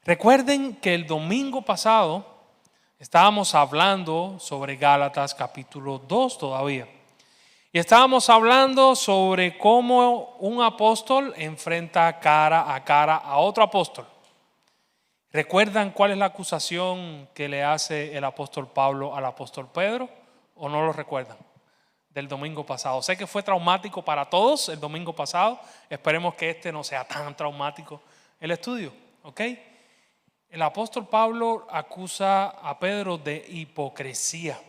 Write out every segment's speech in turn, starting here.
Recuerden que el domingo pasado estábamos hablando sobre Gálatas capítulo 2 todavía. Y estábamos hablando sobre cómo un apóstol enfrenta cara a otro apóstol. ¿Recuerdan cuál es la acusación que le hace el apóstol Pablo al apóstol Pedro? ¿O no lo recuerdan? Del domingo pasado. Sé que fue traumático para todos el domingo pasado. Esperemos que este no sea tan traumático el estudio, ¿ok? El apóstol Pablo acusa a Pedro de hipocresía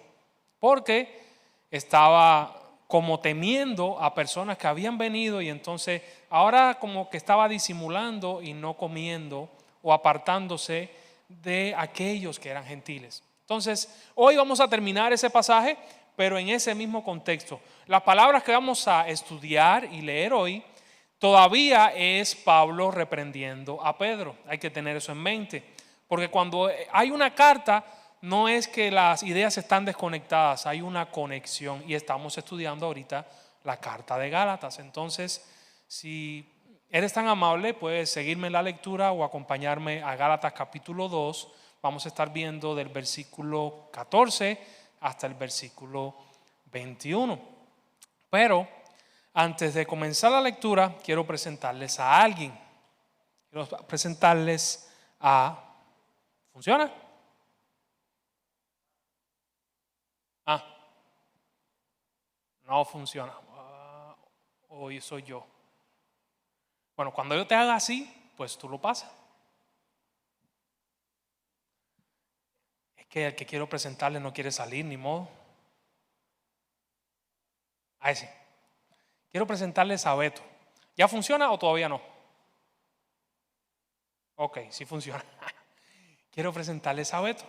porque estaba como temiendo a personas que habían venido y entonces ahora como que estaba disimulando y no comiendo o apartándose de aquellos que eran gentiles. Entonces, hoy vamos a terminar ese pasaje, pero en ese mismo contexto. Las palabras que vamos a estudiar y leer hoy todavía es Pablo reprendiendo a Pedro. Hay que tener eso en mente, porque cuando hay una carta, no es que las ideas están desconectadas, hay una conexión y estamos estudiando ahorita la carta de Gálatas. Entonces, si eres tan amable, puedes seguirme en la lectura o acompañarme a Gálatas capítulo 2. Vamos a estar viendo del versículo 14 hasta el versículo 21. Pero antes de comenzar la lectura, quiero presentarles a alguien. Quiero presentarles a... ¿Funciona? No funciona. Hoy soy yo. Bueno, cuando yo te haga así, pues tú lo pasas. Es que el que quiero presentarle no quiere salir, ni modo. A ese. Quiero presentarles a Beto. ¿Ya funciona o todavía no? Ok, sí funciona. Quiero presentarles a Beto.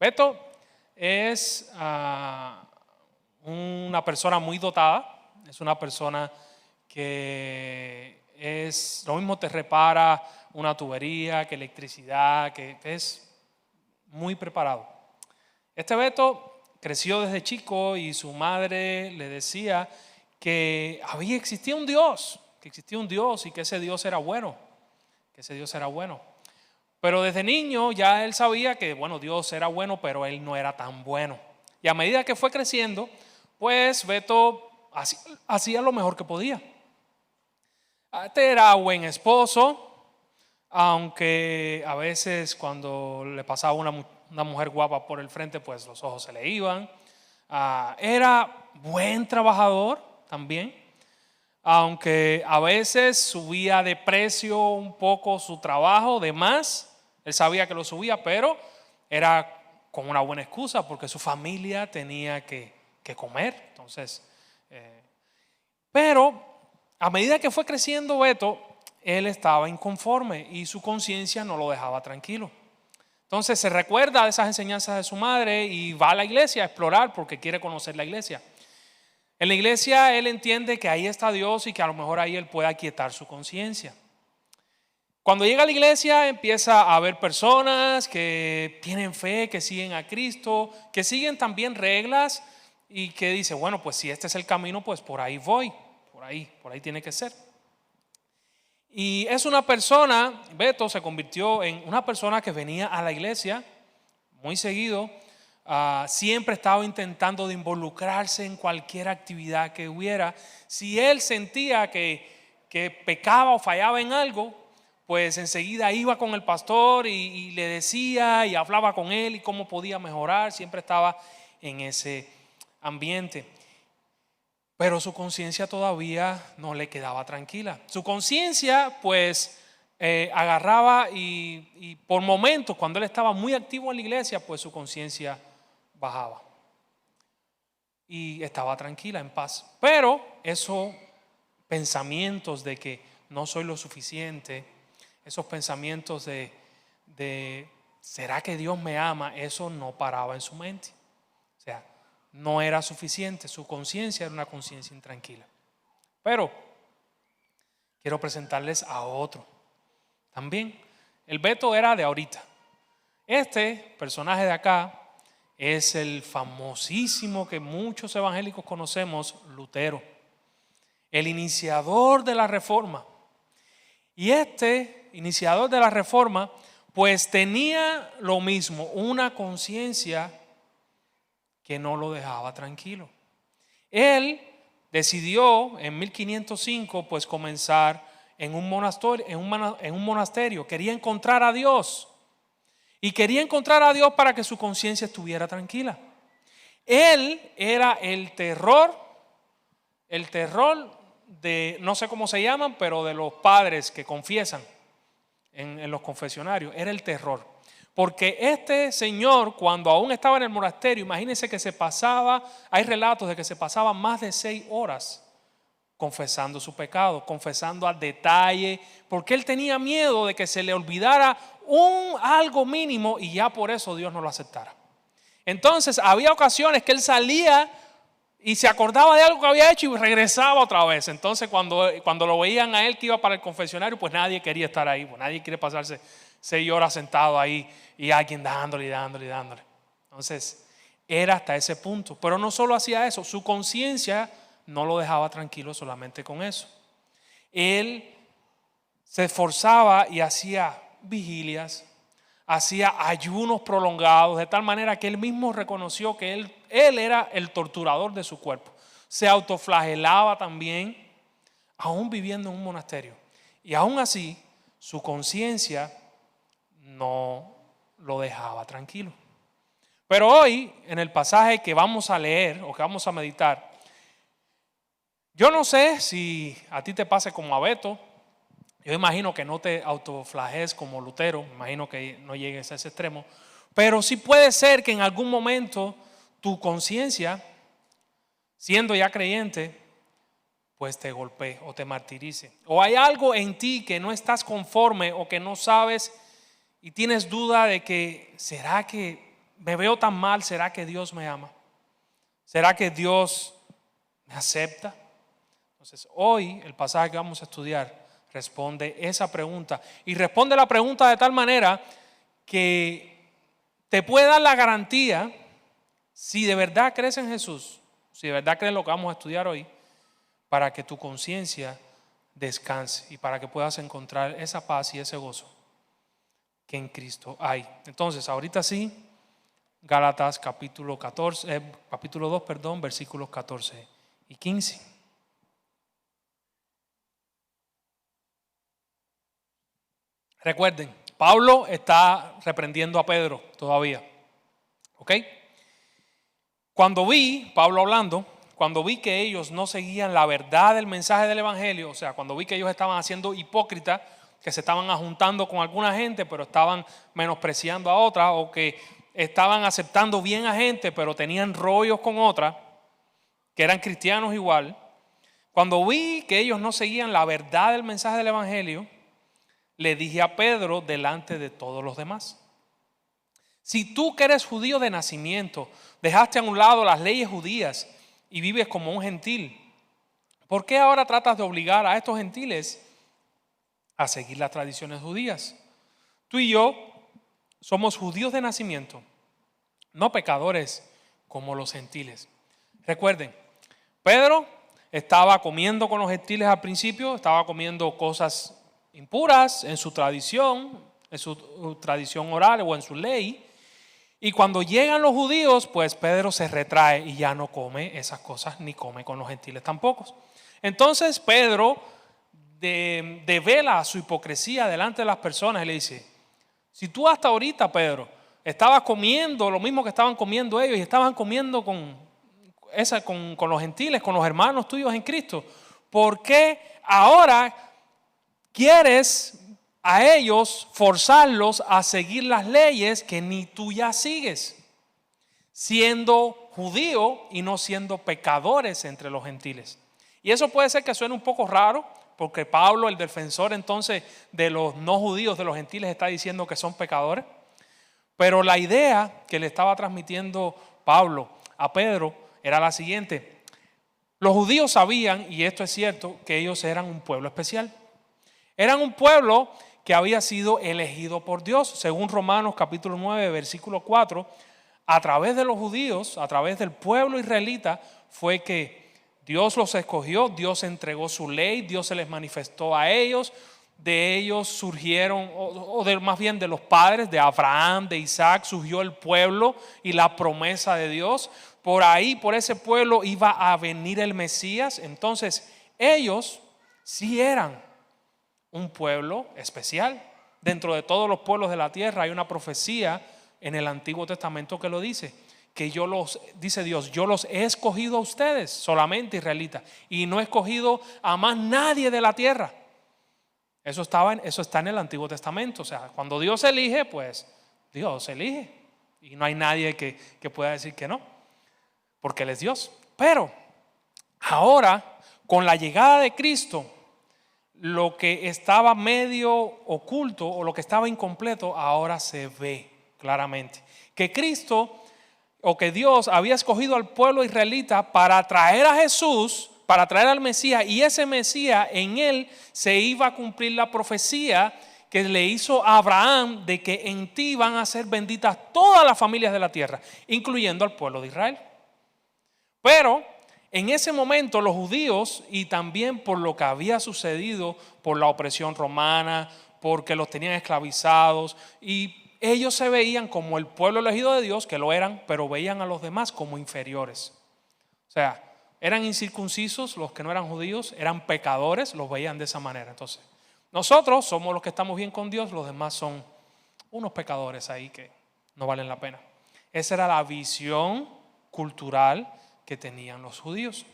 Beto es una persona muy dotada. Es una persona que es lo mismo, te repara una tubería, que electricidad, que es muy preparado. Este Beto creció desde chico y su madre le decía que existía un Dios y que ese Dios era bueno, Pero desde niño ya él sabía que, bueno, Dios era bueno, pero él no era tan bueno. Y a medida que fue creciendo, pues Beto hacía lo mejor que podía. Este era buen esposo, aunque a veces cuando le pasaba una mujer guapa por el frente, pues los ojos se le iban. Era buen trabajador también, aunque a veces subía de precio un poco su trabajo, de más. Él sabía que lo subía, pero era con una buena excusa porque su familia tenía que comer. Entonces, pero a medida que fue creciendo Beto, él estaba inconforme y su conciencia no lo dejaba tranquilo. Entonces se recuerda de esas enseñanzas de su madre y va a la iglesia a explorar porque quiere conocer la iglesia. En la iglesia él entiende que ahí está Dios y que a lo mejor ahí él puede aquietar su conciencia. Cuando llega a la iglesia empieza a ver personas que tienen fe, que siguen a Cristo, que siguen también reglas y que dice, bueno, pues si este es el camino, pues por ahí voy, por ahí tiene que ser. Y es una persona, Beto se convirtió en una persona que venía a la iglesia muy seguido, siempre estaba intentando de involucrarse en cualquier actividad que hubiera. Si él sentía que pecaba o fallaba en algo, pues enseguida iba con el pastor y le decía y hablaba con él y cómo podía mejorar. Siempre estaba en ese ambiente. Pero su conciencia todavía no le quedaba tranquila. Su conciencia pues agarraba y por momentos cuando él estaba muy activo en la iglesia, pues su conciencia bajaba. Y estaba tranquila, en paz. Pero esos pensamientos de que no soy lo suficiente, esos pensamientos de ¿será que Dios me ama? Eso no paraba en su mente. O sea, no era suficiente, su conciencia era una conciencia intranquila. Pero quiero presentarles a otro también. El Beto era de ahorita. Este personaje de acá es el famosísimo que muchos evangélicos conocemos, Lutero, el iniciador de la reforma. Y este iniciador de la reforma, pues tenía lo mismo, una conciencia que no lo dejaba tranquilo. Él decidió en 1505 pues comenzar en un monasterio. Quería encontrar a Dios. Y quería encontrar a Dios para que su conciencia estuviera tranquila. Él era el terror de, no sé cómo se llaman, pero de los padres que confiesan en los confesionarios. Era el terror. Porque este señor, cuando aún estaba en el monasterio, imagínense que se pasaba, hay relatos de que se pasaba más de 6 horas confesando su pecado, confesando al detalle, porque él tenía miedo de que se le olvidara algo mínimo y ya por eso Dios no lo aceptara. Entonces había ocasiones que él salía y se acordaba de algo que había hecho y regresaba otra vez. Entonces cuando lo veían a él que iba para el confesionario, pues nadie quería estar ahí, pues nadie quiere pasarse 6 horas sentado ahí y alguien dándole. Entonces era hasta ese punto. Pero no solo hacía eso, su conciencia no lo dejaba tranquilo solamente con eso. Él se esforzaba y hacía vigilias, hacía ayunos prolongados, de tal manera que él mismo reconoció que él era el torturador de su cuerpo. Se autoflagelaba también, aún viviendo en un monasterio. Y aún así, su conciencia no lo dejaba tranquilo. Pero hoy, en el pasaje que vamos a leer o que vamos a meditar, yo no sé si a ti te pase como a Beto. Yo imagino que no te autoflageles como Lutero, imagino que no llegues a ese extremo, pero sí puede ser que en algún momento tu conciencia, siendo ya creyente, pues te golpee o te martirice. O hay algo en ti que no estás conforme o que no sabes y tienes duda de que ¿será que me veo tan mal? ¿Será que Dios me ama? ¿Será que Dios me acepta? Entonces hoy el pasaje que vamos a estudiar responde esa pregunta y responde la pregunta de tal manera que te puede dar la garantía, si de verdad crees en Jesús, si de verdad crees lo que vamos a estudiar hoy, para que tu conciencia descanse y para que puedas encontrar esa paz y ese gozo que en Cristo hay. Entonces ahorita sí, Gálatas capítulo 2, versículos 14 y 15. Recuerden, Pablo está reprendiendo a Pedro todavía. ¿Ok? Cuando vi que ellos no seguían la verdad del mensaje del evangelio, o sea, cuando vi que ellos estaban haciendo hipócritas, que se estaban ajuntando con alguna gente, pero estaban menospreciando a otra, o que estaban aceptando bien a gente, pero tenían rollos con otra, que eran cristianos igual. Cuando vi que ellos no seguían la verdad del mensaje del evangelio, le dije a Pedro delante de todos los demás: si tú que eres judío de nacimiento, dejaste a un lado las leyes judías y vives como un gentil, ¿por qué ahora tratas de obligar a estos gentiles a seguir las tradiciones judías? Tú y yo somos judíos de nacimiento, no pecadores como los gentiles. Recuerden, Pedro estaba comiendo con los gentiles al principio, estaba comiendo cosas impuras en su tradición oral o en su ley. Y cuando llegan los judíos, pues Pedro se retrae y ya no come esas cosas, ni come con los gentiles tampoco. Entonces Pedro devela su hipocresía delante de las personas y le dice: si tú hasta ahorita, Pedro, estabas comiendo lo mismo que estaban comiendo ellos y estaban comiendo con los gentiles, con los hermanos tuyos en Cristo, ¿por qué ahora quieres a ellos forzarlos a seguir las leyes que ni tú ya sigues, siendo judío y no siendo pecadores entre los gentiles? Y eso puede ser que suene un poco raro, porque Pablo, el defensor entonces de los no judíos, de los gentiles, está diciendo que son pecadores. Pero la idea que le estaba transmitiendo Pablo a Pedro era la siguiente: los judíos sabían, y esto es cierto, que ellos eran un pueblo especial. Eran un pueblo que había sido elegido por Dios. Según Romanos capítulo 9, versículo 4, a través de los judíos, a través del pueblo israelita, fue que Dios los escogió, Dios entregó su ley, Dios se les manifestó a ellos, de ellos surgieron, más bien de los padres de Abraham, de Isaac, surgió el pueblo y la promesa de Dios. Por ahí, por ese pueblo iba a venir el Mesías. Entonces ellos sí eran un pueblo especial. Dentro de todos los pueblos de la tierra hay una profecía en el Antiguo Testamento que lo dice, que dice Dios, yo los he escogido a ustedes, solamente israelitas, y no he escogido a más nadie de la tierra. Eso está en el Antiguo Testamento. O sea, cuando Dios elige, pues Dios elige. Y no hay nadie que pueda decir que no, porque Él es Dios. Pero ahora, con la llegada de Cristo, lo que estaba medio oculto o lo que estaba incompleto, ahora se ve claramente. Que Cristo o que Dios había escogido al pueblo israelita para traer a Jesús, para traer al Mesías, y ese Mesías, en él se iba a cumplir la profecía que le hizo a Abraham de que en ti van a ser benditas todas las familias de la tierra, incluyendo al pueblo de Israel. Pero en ese momento los judíos, y también por lo que había sucedido por la opresión romana, porque los tenían esclavizados, y ellos se veían como el pueblo elegido de Dios, que lo eran, pero veían a los demás como inferiores. O sea, eran incircuncisos los que no eran judíos, eran pecadores, los veían de esa manera. Entonces, nosotros somos los que estamos bien con Dios, los demás son unos pecadores ahí que no valen la pena. Esa era la visión cultural que tenían los judíos.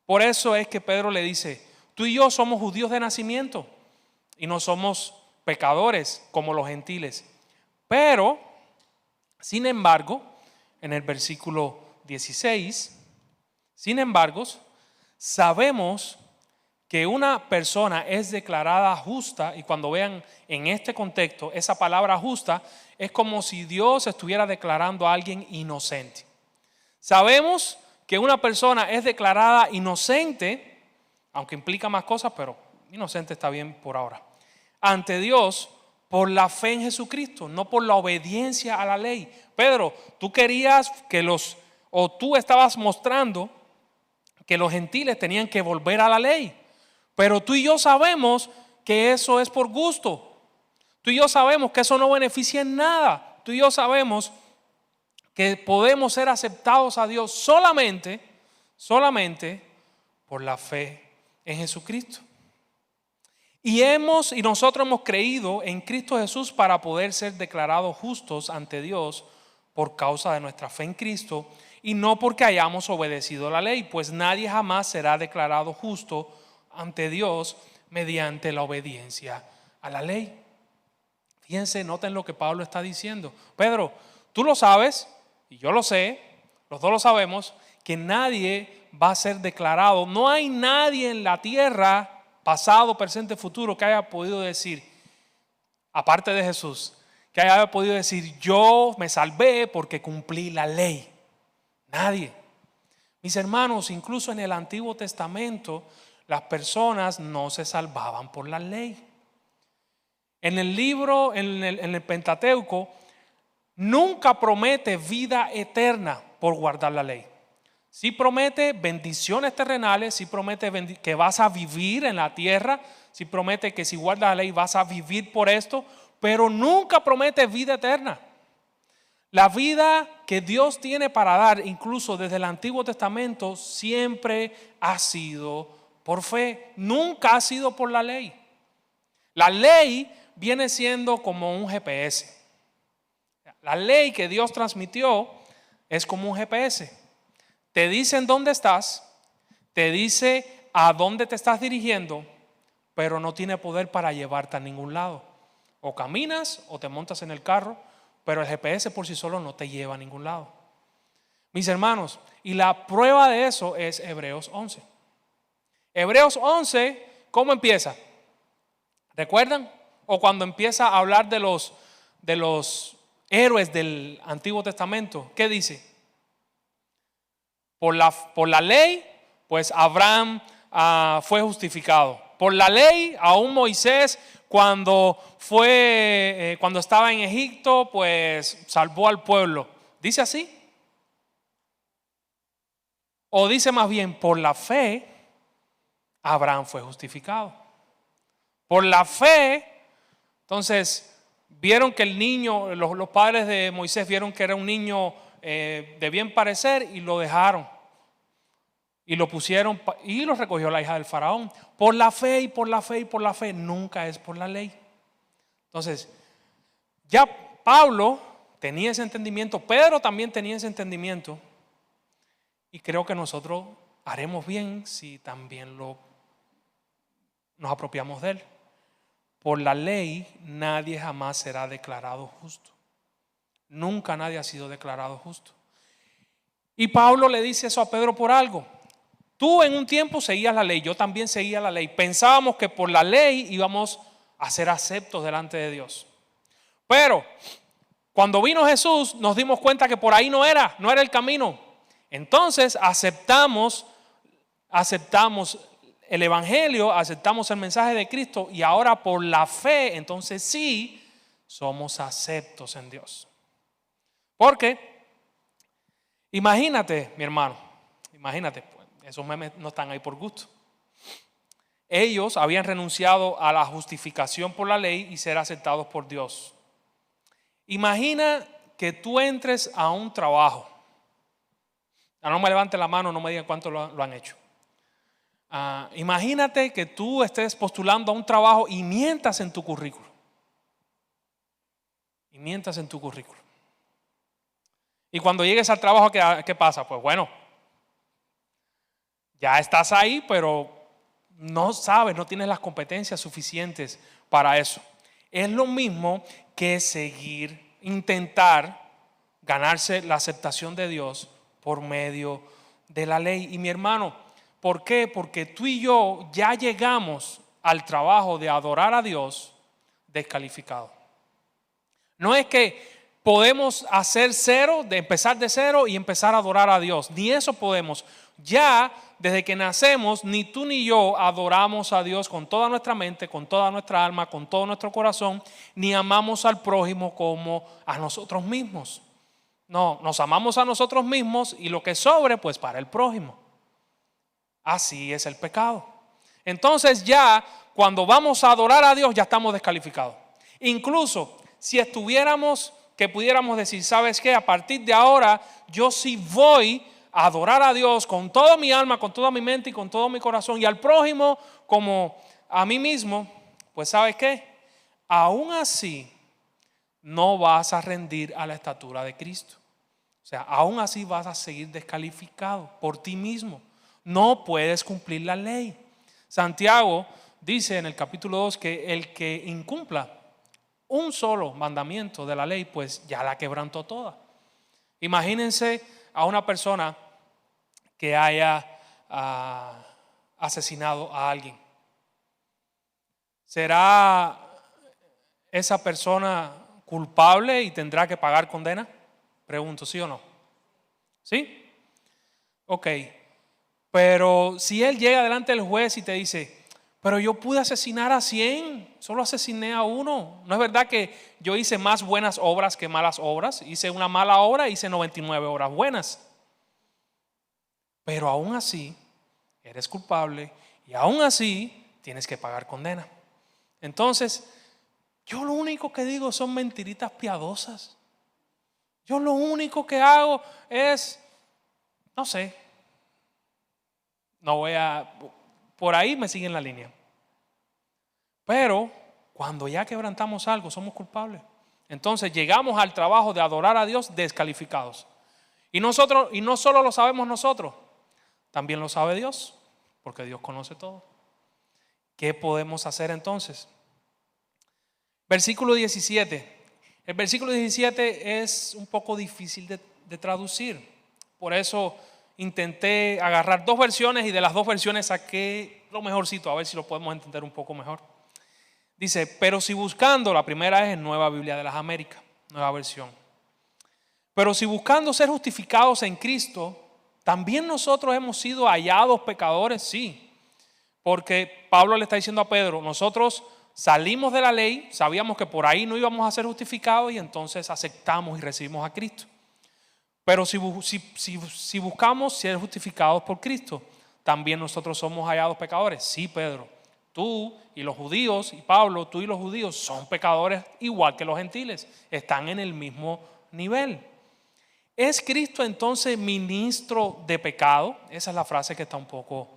Por eso es que Pedro le dice, tú y yo somos judíos de nacimiento y no somos pecadores como los gentiles. Pero, sin embargo, en el versículo 16, sin embargo, sabemos que una persona es declarada justa, y cuando vean en este contexto, esa palabra justa es como si Dios estuviera declarando a alguien inocente. Sabemos que una persona es declarada inocente, aunque implica más cosas, pero inocente está bien por ahora, ante Dios por la fe en Jesucristo, no por la obediencia a la ley. Pedro, tú querías tú estabas mostrando que los gentiles tenían que volver a la ley, pero tú y yo sabemos que eso es por gusto. Tú y yo sabemos que eso no beneficia en nada. Tú y yo sabemos que podemos ser aceptados a Dios solamente por la fe en Jesucristo. Y nosotros hemos creído en Cristo Jesús para poder ser declarados justos ante Dios por causa de nuestra fe en Cristo, y no porque hayamos obedecido la ley, pues nadie jamás será declarado justo ante Dios mediante la obediencia a la ley. Fíjense, noten lo que Pablo está diciendo. Pedro, tú lo sabes y yo lo sé, los dos lo sabemos, que nadie va a ser declarado. No hay nadie en la tierra, pasado, presente, futuro, que haya podido decir, aparte de Jesús, que haya podido decir, yo me salvé porque cumplí la ley. Nadie. Mis hermanos, incluso en el Antiguo Testamento, las personas no se salvaban por la ley. En el libro, en el Pentateuco, nunca promete vida eterna por guardar la ley. Sí promete bendiciones terrenales, sí promete que vas a vivir en la tierra, sí promete que si guardas la ley vas a vivir por esto, pero nunca promete vida eterna. La vida que Dios tiene para dar, incluso desde el Antiguo Testamento, siempre ha sido por fe, nunca ha sido por la ley. La ley viene siendo como un GPS. La ley que Dios transmitió es como un GPS. Te dice en dónde estás, te dice a dónde te estás dirigiendo, pero no tiene poder para llevarte a ningún lado. O caminas o te montas en el carro, pero el GPS por sí solo no te lleva a ningún lado. Mis hermanos, y la prueba de eso es Hebreos 11. Hebreos 11, ¿cómo empieza? ¿Recuerdan? O cuando empieza a hablar de los héroes del Antiguo Testamento, ¿qué dice? Por la ley, pues Abraham fue justificado. Por la ley, aún Moisés, cuando estaba en Egipto, pues salvó al pueblo. ¿Dice así? O dice más bien, por la fe, Abraham fue justificado. Por la fe, entonces, vieron que el niño, los padres de Moisés vieron que era un niño de bien parecer y lo dejaron. Y lo pusieron y lo recogió la hija del faraón. Por la fe y por la fe y por la fe, nunca es por la ley. Entonces, ya Pablo tenía ese entendimiento, Pedro también tenía ese entendimiento. Y creo que nosotros haremos bien si también nos apropiamos de él. Por la ley nadie jamás será declarado justo. Nunca nadie ha sido declarado justo. Y Pablo le dice eso a Pedro por algo. Tú en un tiempo seguías la ley, yo también seguía la ley. Pensábamos que por la ley íbamos a ser aceptos delante de Dios. Pero cuando vino Jesús nos dimos cuenta que por ahí no era el camino. Entonces aceptamos el evangelio, aceptamos el mensaje de Cristo y ahora por la fe, entonces sí somos aceptos en Dios. Porque imagínate, mi hermano, esos memes no están ahí por gusto. Ellos habían renunciado a la justificación por la ley y ser aceptados por Dios. Imagina que tú entres a un trabajo. No me levanten la mano, no me digan cuánto lo han hecho. Imagínate que tú estés postulando a un trabajo y mientas en tu currículo. Y cuando llegues al trabajo, ¿qué pasa? Pues bueno, ya estás ahí, pero no sabes, no tienes las competencias suficientes para eso. Es lo mismo que intentar ganarse la aceptación de Dios por medio de la ley. Y mi hermano, ¿por qué? Porque tú y yo ya llegamos al trabajo de adorar a Dios descalificado. No es que podemos hacer cero, de empezar de cero y empezar a adorar a Dios. Ni eso podemos. Ya desde que nacemos, ni tú ni yo adoramos a Dios con toda nuestra mente, con toda nuestra alma, con todo nuestro corazón, ni amamos al prójimo como a nosotros mismos. No, nos amamos a nosotros mismos y lo que sobre, pues para el prójimo. Así es el pecado. Entonces ya cuando vamos a adorar a Dios ya estamos descalificados. Incluso si estuviéramos, que pudiéramos decir, ¿sabes qué? A partir de ahora yo sí voy a adorar a Dios con toda mi alma, con toda mi mente y con todo mi corazón y al prójimo como a mí mismo, pues ¿sabes qué? Aún así no vas a rendir a la estatura de Cristo. O sea, aún así vas a seguir descalificado por ti mismo. No puedes cumplir la ley. Santiago dice en el capítulo 2 que el que incumpla un solo mandamiento de la ley, pues ya la quebrantó toda. Imagínense a una persona que haya asesinado a alguien. ¿Será esa persona culpable y tendrá que pagar condena? Pregunto, ¿sí o no? ¿Sí? Ok. Pero si él llega delante del juez y te dice, pero yo pude asesinar a 100, solo asesiné a uno. ¿No es verdad que yo hice más buenas obras que malas obras? Hice una mala obra, hice 99 obras buenas. Pero aún así, eres culpable y aún así tienes que pagar condena. Entonces, yo lo único que digo son mentiritas piadosas. Yo lo único que hago es, no sé, por ahí me siguen la línea. Pero cuando ya quebrantamos algo, somos culpables. Entonces llegamos al trabajo de adorar a Dios descalificados. Y no solo lo sabemos nosotros, también lo sabe Dios, porque Dios conoce todo. ¿Qué podemos hacer entonces? Versículo 17. El versículo 17 es un poco difícil de traducir. Por eso intenté agarrar dos versiones y de las dos versiones saqué lo mejorcito, a ver si lo podemos entender un poco mejor. Dice, pero si buscando, la primera es en Nueva Biblia de las Américas, nueva versión. Pero si buscando ser justificados en Cristo, también nosotros hemos sido hallados pecadores, sí. Porque Pablo le está diciendo a Pedro, nosotros salimos de la ley, sabíamos que por ahí no íbamos a ser justificados y entonces aceptamos y recibimos a Cristo. Pero si buscamos ser justificados por Cristo, también nosotros somos hallados pecadores. Sí, Pedro, tú y los judíos, y Pablo, tú y los judíos son pecadores igual que los gentiles, están en el mismo nivel. ¿Es Cristo entonces ministro de pecado? Esa es la frase que está un poco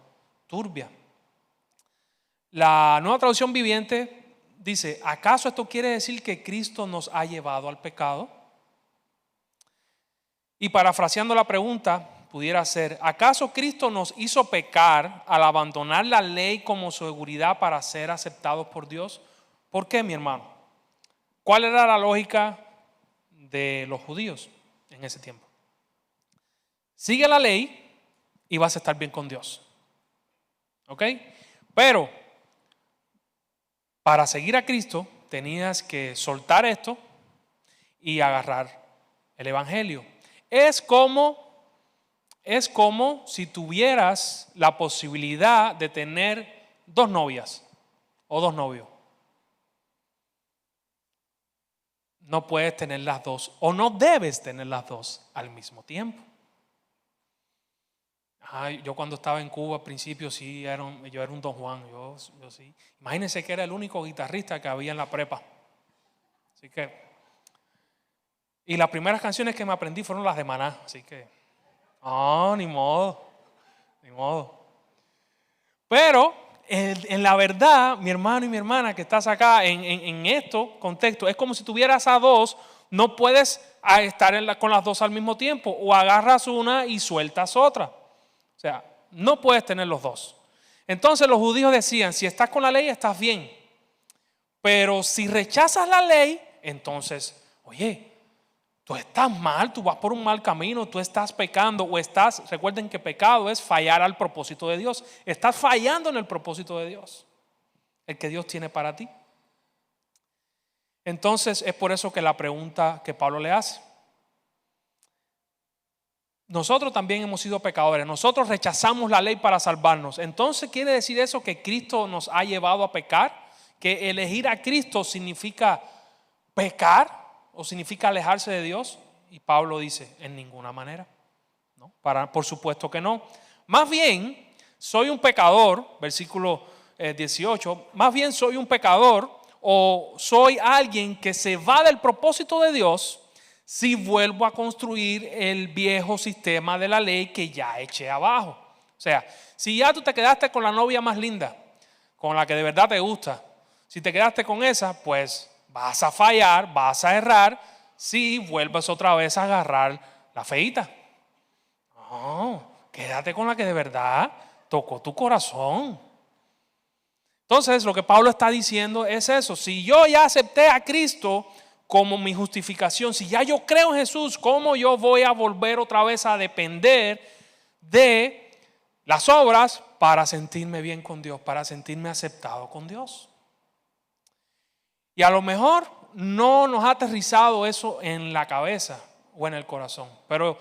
turbia. La Nueva Traducción Viviente dice, ¿acaso esto quiere decir que Cristo nos ha llevado al pecado? Y parafraseando la pregunta, pudiera ser, ¿acaso Cristo nos hizo pecar al abandonar la ley como seguridad para ser aceptados por Dios? ¿Por qué, mi hermano? ¿Cuál era la lógica de los judíos en ese tiempo? Sigue la ley y vas a estar bien con Dios. ¿Ok? Pero para seguir a Cristo tenías que soltar esto y agarrar el evangelio. Es como si tuvieras la posibilidad de tener 2 novias o 2 novios. No puedes tener las 2 o no debes tener las 2 al mismo tiempo. Yo cuando estaba en Cuba al principio sí, yo era un Don Juan, yo sí. Imagínense que era el único guitarrista que había en la prepa. Así que, y las primeras canciones que me aprendí fueron las de Maná, así que, ni modo. Pero en la verdad, mi hermano y mi hermana que estás acá en esto contexto, es como si tuvieras a 2, no puedes estar con las 2 al mismo tiempo, o agarras una y sueltas otra. O sea, no puedes tener los 2. Entonces los judíos decían, si estás con la ley estás bien, pero si rechazas la ley, entonces, oye, tú estás mal, tú vas por un mal camino, tú estás pecando recuerden que pecado es fallar al propósito de Dios. Estás fallando en el propósito de Dios, el que Dios tiene para ti. Entonces es por eso que la pregunta que Pablo le hace. Nosotros también hemos sido pecadores, nosotros rechazamos la ley para salvarnos. Entonces quiere decir eso que Cristo nos ha llevado a pecar, que elegir a Cristo significa pecar o significa alejarse de Dios. Y Pablo dice, en ninguna manera, ¿no? Por supuesto que no. Más bien, soy un pecador, versículo 18, más bien soy un pecador o soy alguien que se va del propósito de Dios si vuelvo a construir el viejo sistema de la ley que ya eché abajo. O sea, si ya tú te quedaste con la novia más linda, con la que de verdad te gusta, si te quedaste con esa, pues vas a fallar, vas a errar si vuelves otra vez a agarrar la feíta. No, quédate con la que de verdad tocó tu corazón. Entonces, lo que Pablo está diciendo es eso. Si yo ya acepté a Cristo como mi justificación, si ya yo creo en Jesús, ¿cómo yo voy a volver otra vez a depender de las obras para sentirme bien con Dios, para sentirme aceptado con Dios? Y a lo mejor no nos ha aterrizado eso en la cabeza o en el corazón, pero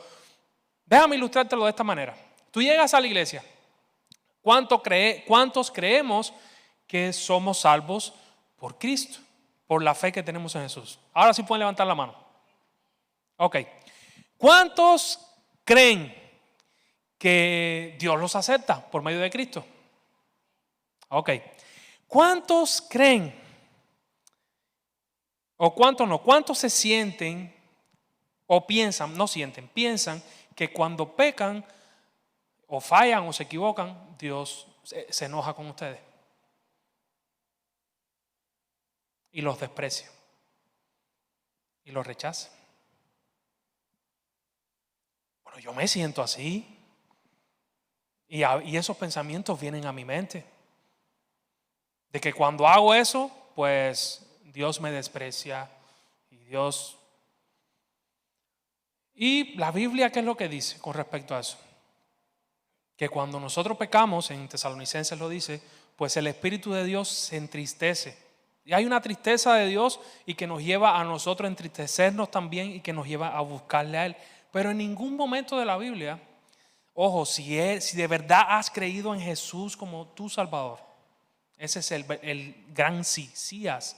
déjame ilustrártelo de esta manera. Tú llegas a la iglesia, ¿cuántos creemos que somos salvos por Cristo, por la fe que tenemos en Jesús? Ahora sí pueden levantar la mano. Ok. ¿Cuántos creen que Dios los acepta por medio de Cristo? Ok. ¿Cuántos creen? ¿O cuántos no? ¿Cuántos se sienten o piensan, no sienten, piensan que cuando pecan o fallan o se equivocan, Dios se enoja con ustedes y los desprecia y los rechaza? Bueno, yo me siento así y esos pensamientos vienen a mi mente de que cuando hago eso, pues Dios me desprecia y la Biblia, ¿qué es lo que dice con respecto a eso? Que cuando nosotros pecamos, en Tesalonicenses lo dice, pues el Espíritu de Dios se entristece. Y hay una tristeza de Dios y que nos lleva a nosotros a entristecernos también y que nos lleva a buscarle a Él. Pero en ningún momento de la Biblia, ojo, si de verdad has creído en Jesús como tu Salvador, ese es el gran sí, sí has.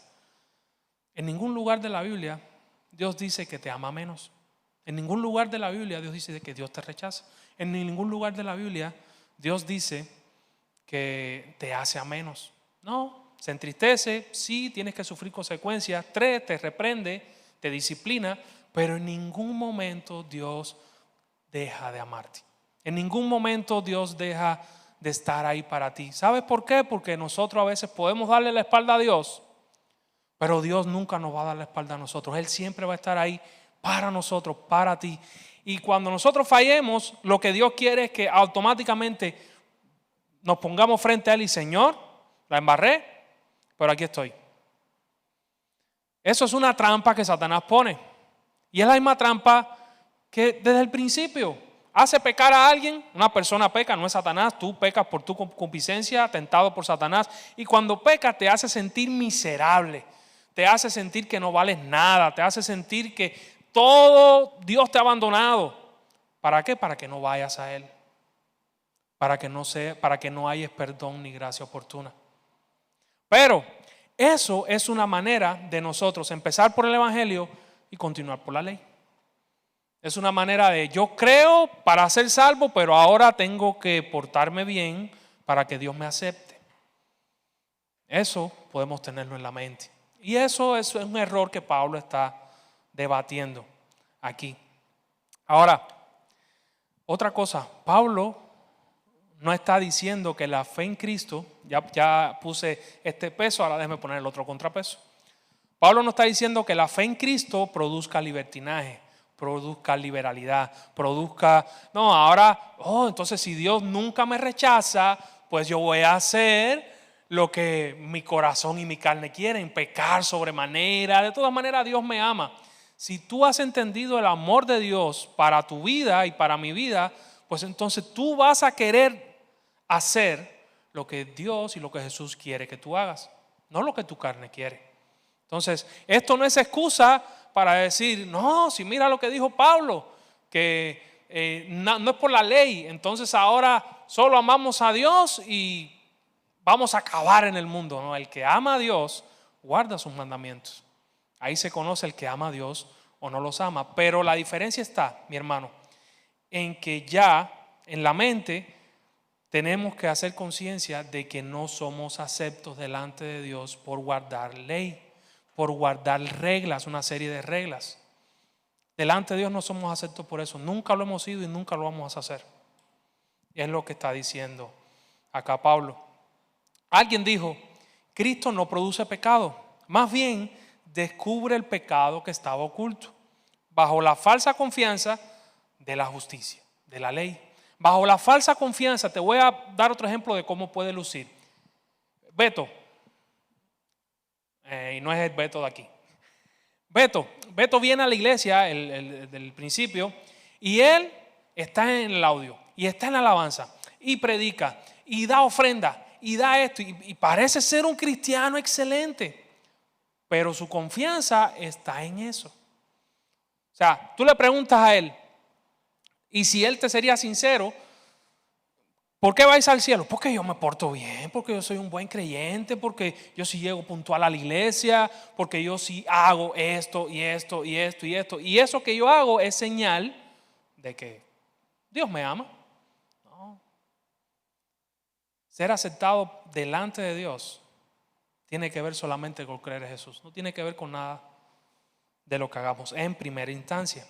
En ningún lugar de la Biblia Dios dice que te ama menos. En ningún lugar de la Biblia Dios dice que Dios te rechaza. En ningún lugar de la Biblia Dios dice que te hace a menos. No, se entristece, sí, tienes que sufrir consecuencias. 3, te reprende, te disciplina, pero en ningún momento Dios deja de amarte. En ningún momento Dios deja de estar ahí para ti. ¿Sabes por qué? Porque nosotros a veces podemos darle la espalda a Dios, pero Dios nunca nos va a dar la espalda a nosotros. Él siempre va a estar ahí para nosotros, para ti. Y cuando nosotros fallemos, lo que Dios quiere es que automáticamente nos pongamos frente a Él y Señor, la embarré, pero aquí estoy. Eso es una trampa que Satanás pone. Y es la misma trampa que desde el principio hace pecar a alguien. Una persona peca, no es Satanás. Tú pecas por tu concupiscencia, tentado por Satanás. Y cuando pecas te hace sentir miserable. Te hace sentir que no vales nada. Te hace sentir que todo Dios te ha abandonado. ¿Para qué? Para que no vayas a Él. Para que no hayas perdón ni gracia oportuna. Pero eso es una manera de nosotros empezar por el Evangelio y continuar por la ley. Es una manera de yo creo para ser salvo, pero ahora tengo que portarme bien para que Dios me acepte. Eso podemos tenerlo en la mente. Y eso es un error que Pablo está debatiendo aquí. Ahora, otra cosa, Pablo no está diciendo que la fe en Cristo, ya puse este peso, ahora déjeme poner el otro contrapeso. Pablo no está diciendo que la fe en Cristo produzca libertinaje, produzca liberalidad, entonces si Dios nunca me rechaza, pues yo voy a hacer lo que mi corazón y mi carne quieren, pecar sobremanera. De todas maneras Dios me ama. Si tú has entendido el amor de Dios para tu vida y para mi vida, pues entonces tú vas a querer hacer lo que Dios y lo que Jesús quiere que tú hagas, no lo que tu carne quiere. Entonces, esto no es excusa para decir, no, si mira lo que dijo Pablo, que no es por la ley, entonces ahora solo amamos a Dios y vamos a acabar en el mundo. No, el que ama a Dios guarda sus mandamientos. Ahí se conoce el que ama a Dios o no los ama. Pero la diferencia está, mi hermano, en que ya en la mente tenemos que hacer conciencia de que no somos aceptos delante de Dios por guardar ley, por guardar reglas, una serie de reglas. Delante de Dios no somos aceptos por eso. Nunca lo hemos sido y nunca lo vamos a hacer. Y es lo que está diciendo acá Pablo. Alguien dijo, Cristo no produce pecado, más bien descubre el pecado que estaba oculto, bajo la falsa confianza de la justicia, de la ley. Bajo la falsa confianza, te voy a dar otro ejemplo de cómo puede lucir. Beto, y no es el Beto de aquí. Beto viene a la iglesia del principio y él está en el audio y está en la alabanza y predica y da ofrenda y da esto y parece ser un cristiano excelente, pero su confianza está en eso. O sea, tú le preguntas a él y si él te sería sincero, ¿por qué vais al cielo? Porque yo me porto bien, porque yo soy un buen creyente, porque yo sí llego puntual a la iglesia, porque yo sí hago esto y esto y esto y esto. Y eso que yo hago es señal de que Dios me ama. No. Ser aceptado delante de Dios tiene que ver solamente con creer en Jesús. No tiene que ver con nada de lo que hagamos en primera instancia.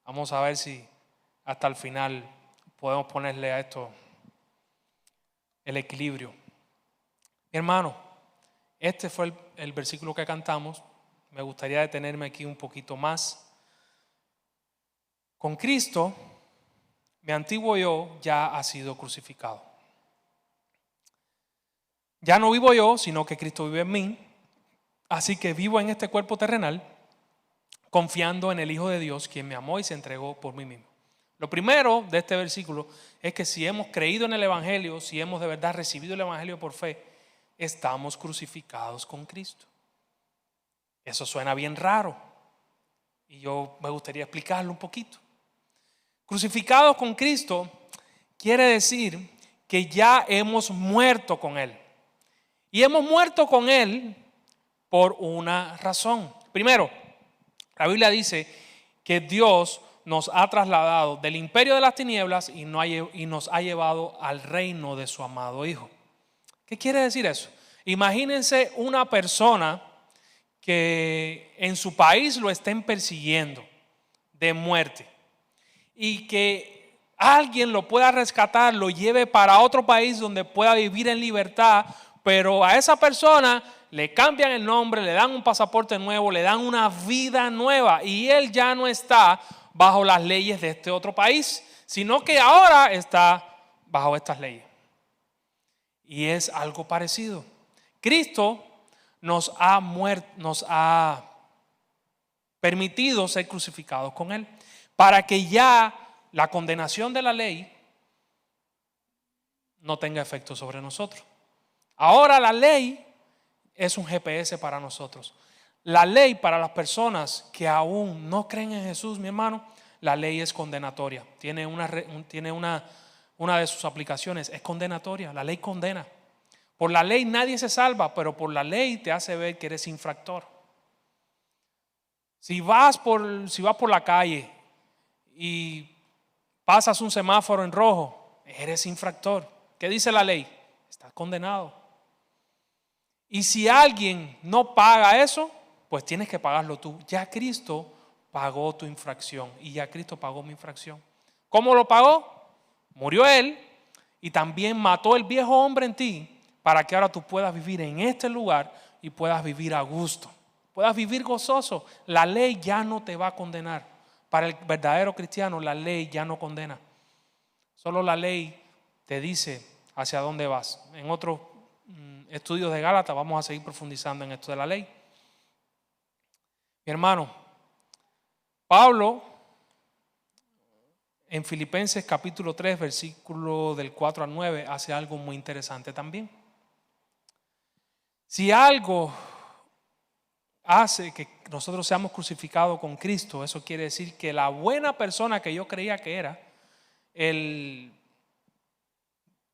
Vamos a ver si hasta el final podemos ponerle a esto el equilibrio. Mi hermano, este fue el versículo que cantamos. Me gustaría detenerme aquí un poquito más. Con Cristo, mi antiguo yo ya ha sido crucificado. Ya no vivo yo, sino que Cristo vive en mí. Así que vivo en este cuerpo terrenal, confiando en el Hijo de Dios, quien me amó y se entregó por mí mismo. Lo primero de este versículo es que si hemos creído en el Evangelio, si hemos de verdad recibido el Evangelio por fe, estamos crucificados con Cristo. Eso suena bien raro y yo me gustaría explicarlo un poquito. Crucificados con Cristo quiere decir que ya hemos muerto con Él. Y hemos muerto con Él por una razón. Primero, la Biblia dice que Dios nos ha trasladado del imperio de las tinieblas y nos ha llevado al reino de su amado Hijo. ¿Qué quiere decir eso? Imagínense una persona que en su país lo estén persiguiendo de muerte y que alguien lo pueda rescatar, lo lleve para otro país donde pueda vivir en libertad, pero a esa persona le cambian el nombre, le dan un pasaporte nuevo, le dan una vida nueva y él ya no está bajo las leyes de este otro país, sino que ahora está bajo estas leyes. Y es algo parecido. Cristo nos ha permitido ser crucificados con Él, para que ya la condenación de la ley no tenga efecto sobre nosotros. Ahora la ley es un GPS para nosotros. La ley para las personas que aún no creen en Jesús, mi hermano, la ley es condenatoria. Tiene una de sus aplicaciones, es condenatoria. La ley condena. Por la ley nadie se salva, pero por la ley te hace ver que eres infractor. Si vas por la calle y pasas un semáforo en rojo, eres infractor. ¿Qué dice la ley? Estás condenado. Y si alguien no paga eso, pues tienes que pagarlo tú. Ya Cristo pagó tu infracción y ya Cristo pagó mi infracción. ¿Cómo lo pagó? Murió Él y también mató el viejo hombre en ti, para que ahora tú puedas vivir en este lugar y puedas vivir a gusto, puedas vivir gozoso. La ley ya no te va a condenar. Para el verdadero cristiano, la ley ya no condena. Solo la ley te dice hacia dónde vas. En otros estudios de Gálatas vamos a seguir profundizando en esto de la ley. Mi hermano, Pablo, en Filipenses capítulo 3, versículo del 4 al 9, hace algo muy interesante también. Si algo hace que nosotros seamos crucificados con Cristo, eso quiere decir que la buena persona que yo creía que era, el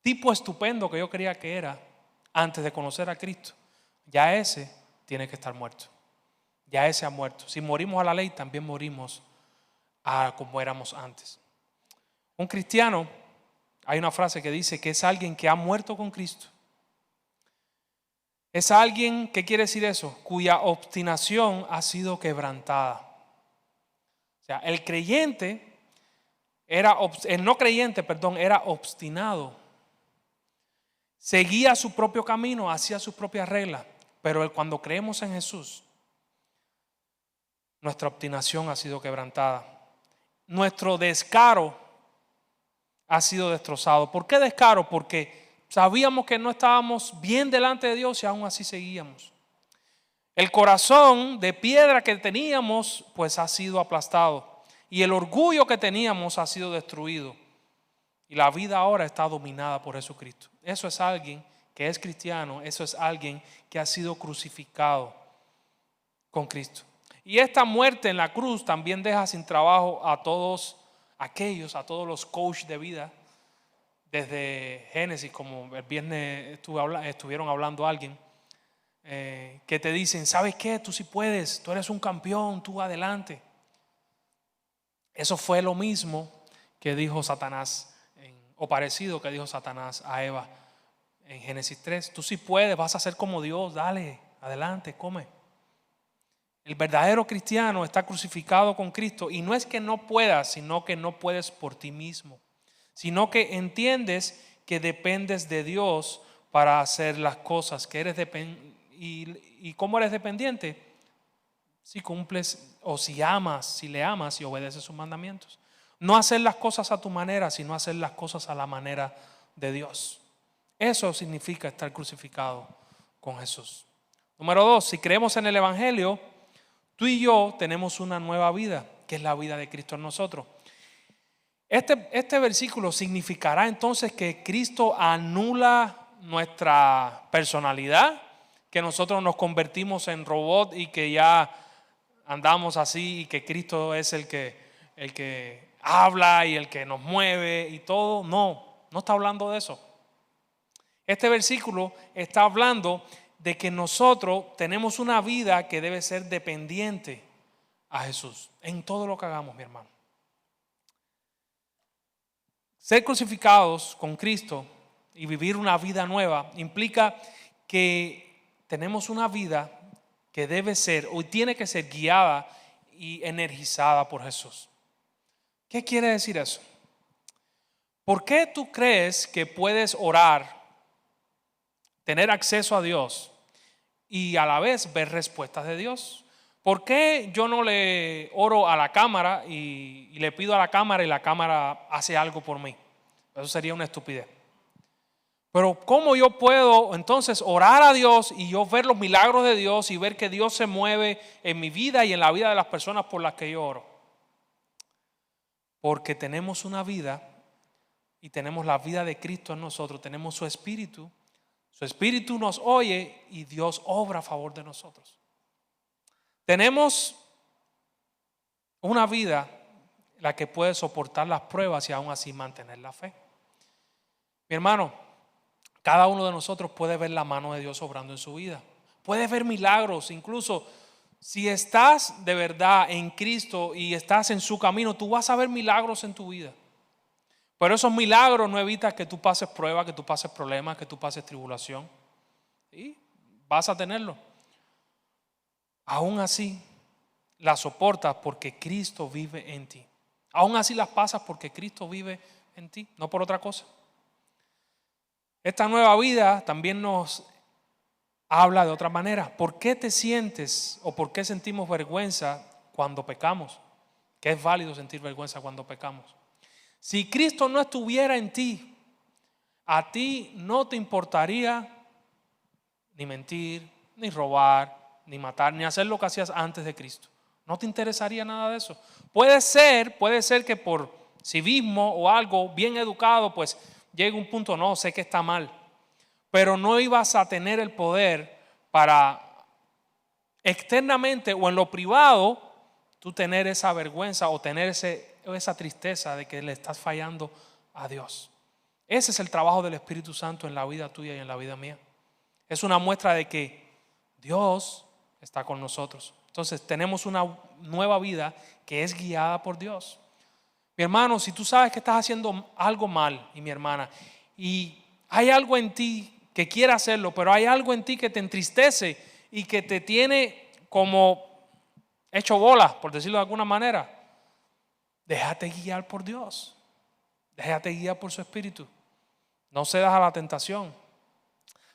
tipo estupendo que yo creía que era antes de conocer a Cristo, ya ese tiene que estar muerto. Ya ese ha muerto. Si morimos a la ley, también morimos a como éramos antes. Un cristiano, hay una frase que dice que es alguien que ha muerto con Cristo. Es alguien, ¿qué quiere decir eso? Cuya obstinación ha sido quebrantada. O sea, el no creyente, era obstinado. Seguía su propio camino, hacía sus propias reglas. Pero cuando creemos en Jesús, nuestra obstinación ha sido quebrantada. Nuestro descaro ha sido destrozado. ¿Por qué descaro? Porque sabíamos que no estábamos bien delante de Dios y aún así seguíamos. El corazón de piedra que teníamos pues ha sido aplastado y el orgullo que teníamos ha sido destruido y la vida ahora está dominada por Jesucristo. Eso es alguien que es cristiano, eso es alguien que ha sido crucificado con Cristo. Y esta muerte en la cruz también deja sin trabajo a todos los coaches de vida. Desde Génesis, como el viernes estuvieron hablando alguien, que te dicen, ¿sabes qué? Tú sí puedes, tú eres un campeón, tú adelante. Eso fue lo mismo que dijo Satanás, o parecido que dijo Satanás a Eva en Génesis 3. Tú sí puedes, vas a ser como Dios, dale, adelante, come. El verdadero cristiano está crucificado con Cristo y no es que no puedas, sino que no puedes por ti mismo. Sino que entiendes que dependes de Dios para hacer las cosas, que eres y cómo eres dependiente, si cumples o si le amas y obedeces sus mandamientos. No hacer las cosas a tu manera, sino hacer las cosas a la manera de Dios. Eso significa estar crucificado con Jesús. Número 2, si creemos en el Evangelio, tú y yo tenemos una nueva vida, que es la vida de Cristo en nosotros. Este versículo significará entonces que Cristo anula nuestra personalidad, que nosotros nos convertimos en robot y que ya andamos así y que Cristo es el que habla y el que nos mueve y todo. No está hablando de eso. Este versículo está hablando de que nosotros tenemos una vida que debe ser dependiente a Jesús en todo lo que hagamos, mi hermano. Ser crucificados con Cristo y vivir una vida nueva implica que tenemos una vida que debe ser o tiene que ser guiada y energizada por Jesús. ¿Qué quiere decir eso? ¿Por qué tú crees que puedes orar, tener acceso a Dios y a la vez ver respuestas de Dios? ¿Por qué yo no le oro a la cámara y le pido a la cámara y la cámara hace algo por mí? Eso sería una estupidez. Pero ¿cómo yo puedo entonces orar a Dios y yo ver los milagros de Dios y ver que Dios se mueve en mi vida y en la vida de las personas por las que yo oro? Porque tenemos una vida y tenemos la vida de Cristo en nosotros, tenemos su Espíritu nos oye y Dios obra a favor de nosotros. Tenemos una vida la que puede soportar las pruebas y aún así mantener la fe. Mi hermano, cada uno de nosotros puede ver la mano de Dios obrando en su vida. Puede ver milagros, incluso si estás de verdad en Cristo y estás en su camino, tú vas a ver milagros en tu vida. Pero esos milagros no evitan que tú pases pruebas, que tú pases problemas, que tú pases tribulación. Y vas a tenerlo. Aún así, las soportas porque Cristo vive en ti. Aún así las pasas porque Cristo vive en ti, no por otra cosa. Esta nueva vida también nos habla de otra manera. ¿Por qué te sientes o por qué sentimos vergüenza cuando pecamos? Que es válido sentir vergüenza cuando pecamos. Si Cristo no estuviera en ti, a ti no te importaría ni mentir, ni robar, ni matar, ni hacer lo que hacías antes de Cristo. No te interesaría nada de eso. Puede ser que por civismo o algo bien educado, pues llegue un punto, no, sé que está mal, pero no ibas a tener el poder para externamente o en lo privado tú tener esa vergüenza o tener esa tristeza de que le estás fallando a Dios. Ese es el trabajo del Espíritu Santo en la vida tuya y en la vida mía. Es una muestra de que Dios está con nosotros. Entonces tenemos una nueva vida que es guiada por Dios. Mi hermano, si tú sabes que estás haciendo algo mal, y mi hermana, y hay algo en ti que quiere hacerlo, pero hay algo en ti que te entristece y que te tiene como hecho bolas, por decirlo de alguna manera, déjate guiar por Dios. Déjate guiar por su Espíritu. No cedas a la tentación.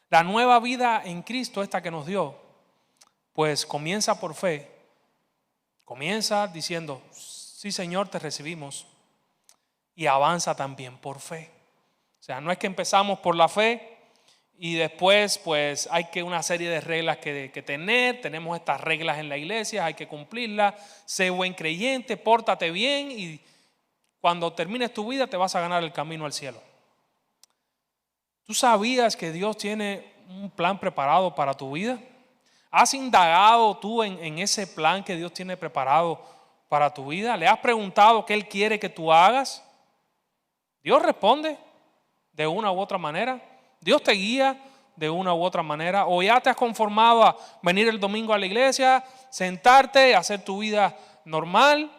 La nueva vida en Cristo, esta que nos dio, pues comienza por fe. Comienza diciendo, sí Señor, te recibimos. Y avanza también por fe. O sea, no es que empezamos por la fe y después pues hay que una serie de reglas que tener. Tenemos estas reglas en la iglesia, hay que cumplirlas. Sé buen creyente, pórtate bien y cuando termines tu vida te vas a ganar el camino al cielo. ¿Tú sabías que Dios tiene un plan preparado para tu vida? ¿Has indagado tú en ese plan que Dios tiene preparado para tu vida? ¿Le has preguntado qué Él quiere que tú hagas? Dios responde de una u otra manera. Dios te guía de una u otra manera. O ya te has conformado a venir el domingo a la iglesia, sentarte, hacer tu vida normal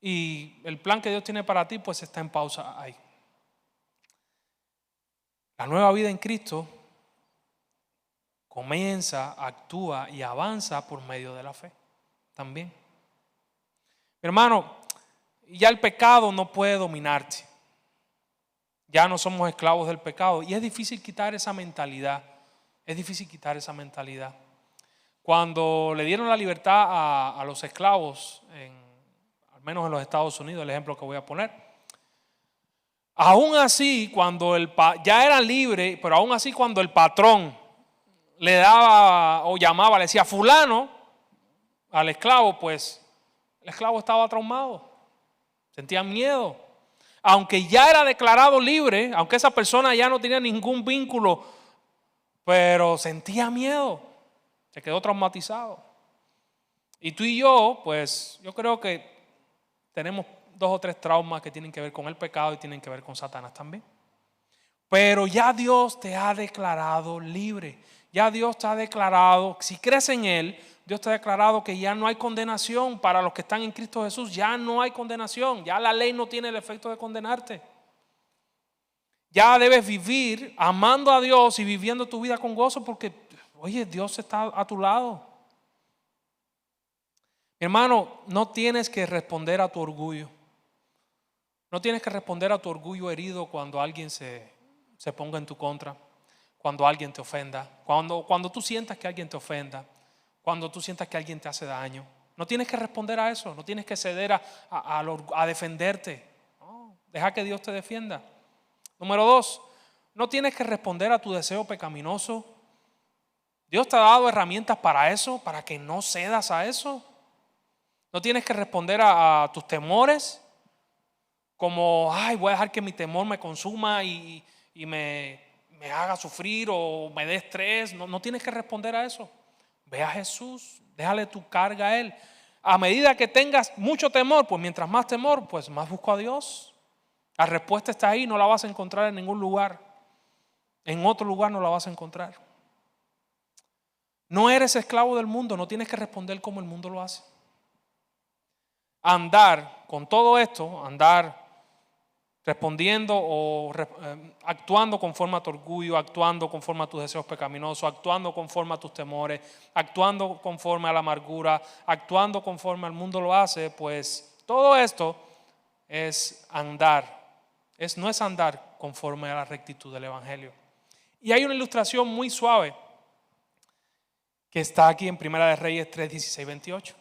y el plan que Dios tiene para ti pues está en pausa ahí. La nueva vida en Cristo comienza, actúa y avanza por medio de la fe también. Mi hermano, ya el pecado no puede dominarte. Ya no somos esclavos del pecado y es difícil quitar esa mentalidad. Es difícil quitar esa mentalidad. Cuando le dieron la libertad a los esclavos, al menos en los Estados Unidos, el ejemplo que voy a poner, aún así, cuando ya eran libres, pero aún así cuando el patrón le daba o llamaba, le decía fulano al esclavo, pues el esclavo estaba traumado, sentía miedo. Aunque ya era declarado libre, aunque esa persona ya no tenía ningún vínculo, pero sentía miedo, se quedó traumatizado. Y tú y yo, pues yo creo que tenemos 2 o 3 traumas que tienen que ver con el pecado y tienen que ver con Satanás también. Pero ya Dios te ha declarado libre. Ya Dios te ha declarado, si crees en Él, Dios te ha declarado que ya no hay condenación para los que están en Cristo Jesús. Ya no hay condenación. Ya la ley no tiene el efecto de condenarte. Ya debes vivir amando a Dios y viviendo tu vida con gozo porque oye, Dios está a tu lado. Mi hermano, no tienes que responder a tu orgullo. No tienes que responder a tu orgullo herido cuando alguien se ponga en tu contra, cuando alguien te ofenda, cuando tú sientas que alguien te ofenda, cuando tú sientas que alguien te hace daño. No tienes que responder a eso, no tienes que ceder a defenderte. No, deja que Dios te defienda. Número 2, no tienes que responder a tu deseo pecaminoso. Dios te ha dado herramientas para eso, para que no cedas a eso. No tienes que responder a tus temores, como, ay, voy a dejar que mi temor me consuma y me haga sufrir o me dé estrés. No tienes que responder a eso. Ve a Jesús, déjale tu carga a Él. A medida que tengas mucho temor, pues mientras más temor, pues más busco a Dios. La respuesta está ahí, no la vas a encontrar en ningún lugar. En otro lugar no la vas a encontrar. No eres esclavo del mundo, no tienes que responder como el mundo lo hace. Andar con todo esto, andar respondiendo o actuando conforme a tu orgullo, actuando conforme a tus deseos pecaminosos, actuando conforme a tus temores, actuando conforme a la amargura, actuando conforme al mundo lo hace, pues todo esto es andar, no es andar conforme a la rectitud del Evangelio. Y hay una ilustración muy suave que está aquí en Primera de Reyes 3, 16, 28,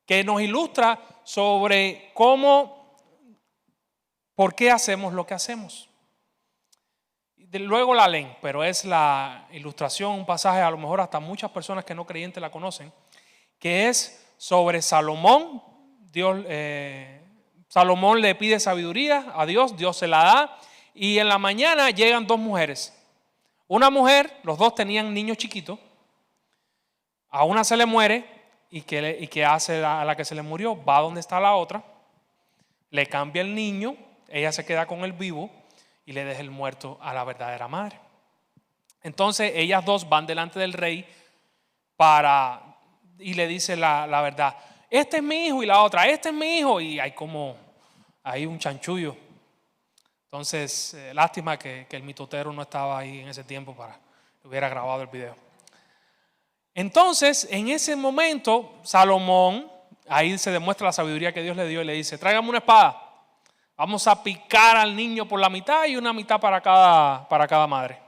que nos ilustra sobre por qué hacemos lo que hacemos. Luego la leen, pero es la ilustración, un pasaje, a lo mejor hasta muchas personas que no creyentes la conocen, que es sobre Salomón. Salomón le pide sabiduría a Dios, Dios se la da, y en la mañana llegan dos mujeres. Una mujer, los dos tenían niños chiquitos, a una se le muere, y que hace a la que se le murió, va donde está la otra, le cambia el niño, ella se queda con el vivo y le deja el muerto a la verdadera madre. Entonces ellas dos van delante del rey y le dice la verdad. Este es mi hijo, y la otra, este es mi hijo, y hay un chanchullo. Entonces, lástima que el mitotero no estaba ahí en ese tiempo para que hubiera grabado el video. Entonces, en ese momento, Salomón, ahí se demuestra la sabiduría que Dios le dio, y le dice: tráigame una espada, vamos a picar al niño por la mitad y una mitad para cada madre.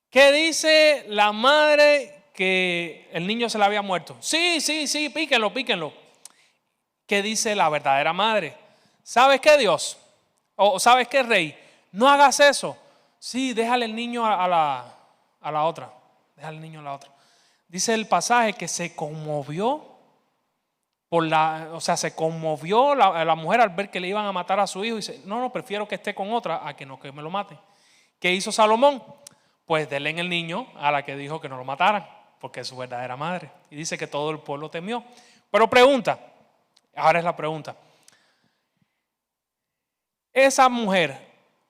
¿Qué dice la madre que el niño se le había muerto? Sí, píquenlo. ¿Qué dice la verdadera madre? ¿Sabes qué, Dios? ¿O sabes qué, rey? No hagas eso. Sí, déjale el niño a la otra. Déjale el niño a la otra. Dice el pasaje que se conmovió se conmovió la mujer al ver que le iban a matar a su hijo, y dice: no, prefiero que esté con otra a que me lo maten. ¿Qué hizo Salomón? Pues denle el niño a la que dijo que no lo mataran, porque es su verdadera madre. Y dice que todo el pueblo temió. Pero ahora es la pregunta: esa mujer,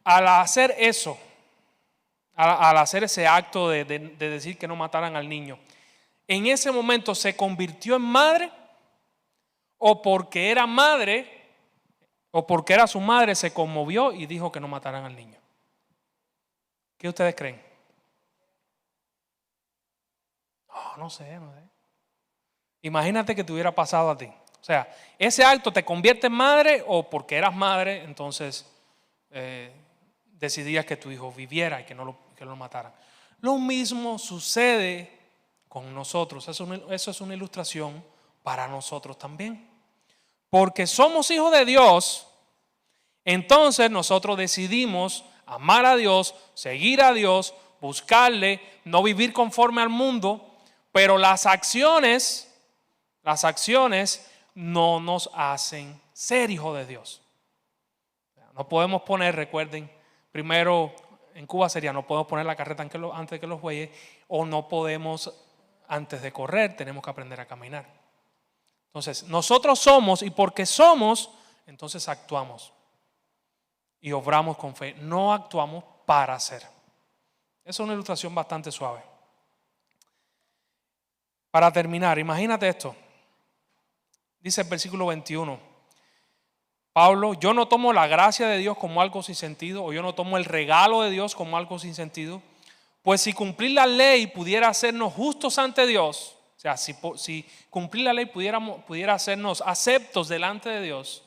al hacer eso, al hacer ese acto de decir que no mataran al niño, en ese momento se convirtió en madre, o porque era madre, o porque era su madre, se conmovió y dijo que no mataran al niño? ¿Qué ustedes creen? No sé. Imagínate que te hubiera pasado a ti. O sea, ese acto te convierte en madre, o porque eras madre, entonces decidías que tu hijo viviera y que no lo mataran. Lo mismo sucede con nosotros. Eso es una ilustración para nosotros también. Porque somos hijos de Dios, entonces nosotros decidimos amar a Dios, seguir a Dios, buscarle, no vivir conforme al mundo, pero las acciones no nos hacen ser hijos de Dios. No podemos poner, recuerden, primero en Cuba sería: no podemos poner la carreta antes que los bueyes, o no podemos, antes de correr, tenemos que aprender a caminar. Entonces, nosotros somos, y porque somos, entonces actuamos y obramos con fe. No actuamos para hacer. Esa es una ilustración bastante suave. Para terminar, imagínate esto. Dice el versículo 21. Pablo: yo no tomo la gracia de Dios como algo sin sentido, o yo no tomo el regalo de Dios como algo sin sentido. Pues si cumplir la ley pudiera hacernos justos ante Dios, o sea, si cumplir la ley pudiera hacernos aceptos delante de Dios,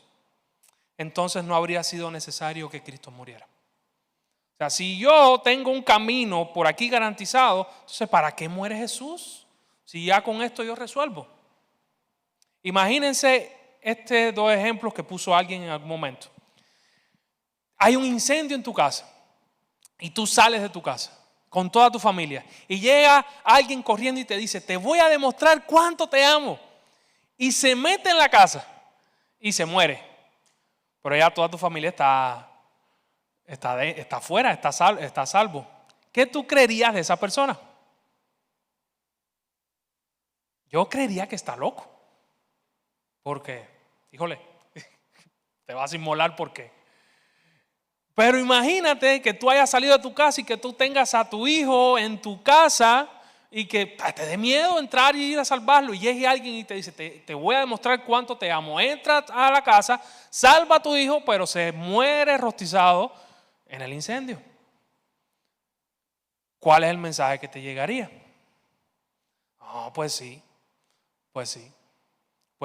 entonces no habría sido necesario que Cristo muriera. O sea, si yo tengo un camino por aquí garantizado, entonces ¿para qué muere Jesús? Si ya con esto yo resuelvo. Imagínense estos dos ejemplos que puso alguien en algún momento. Hay un incendio en tu casa y tú sales de tu casa con toda tu familia y llega alguien corriendo y te dice: te voy a demostrar cuánto te amo, y se mete en la casa y se muere, pero ya toda tu familia está afuera, está a salvo. ¿Qué tú creerías de esa persona? Yo creería que está loco, porque, híjole, te vas a inmolar porque. Pero imagínate que tú hayas salido de tu casa y que tú tengas a tu hijo en tu casa y que te dé miedo entrar y ir a salvarlo, y llegue alguien y te dice: te voy a demostrar cuánto te amo. Entra a la casa, salva a tu hijo, pero se muere rostizado en el incendio. ¿Cuál es el mensaje que te llegaría? Pues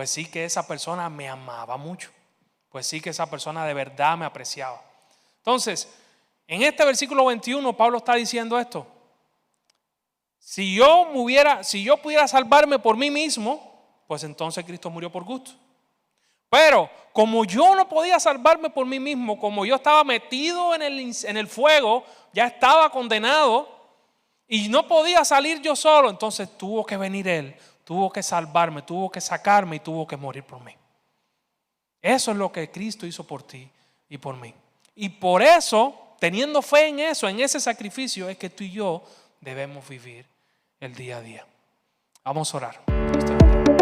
sí que esa persona me amaba mucho. Pues sí que esa persona de verdad me apreciaba. Entonces, en este versículo 21, Pablo está diciendo esto: si yo pudiera salvarme por mí mismo, pues entonces Cristo murió por gusto. Pero como yo no podía salvarme por mí mismo, como yo estaba metido en el fuego, ya estaba condenado y no podía salir yo solo, entonces tuvo que venir Él, tuvo que salvarme, tuvo que sacarme y tuvo que morir por mí. Eso es lo que Cristo hizo por ti y por mí. Y por eso, teniendo fe en eso, en ese sacrificio, es que tú y yo debemos vivir el día a día. Vamos a orar.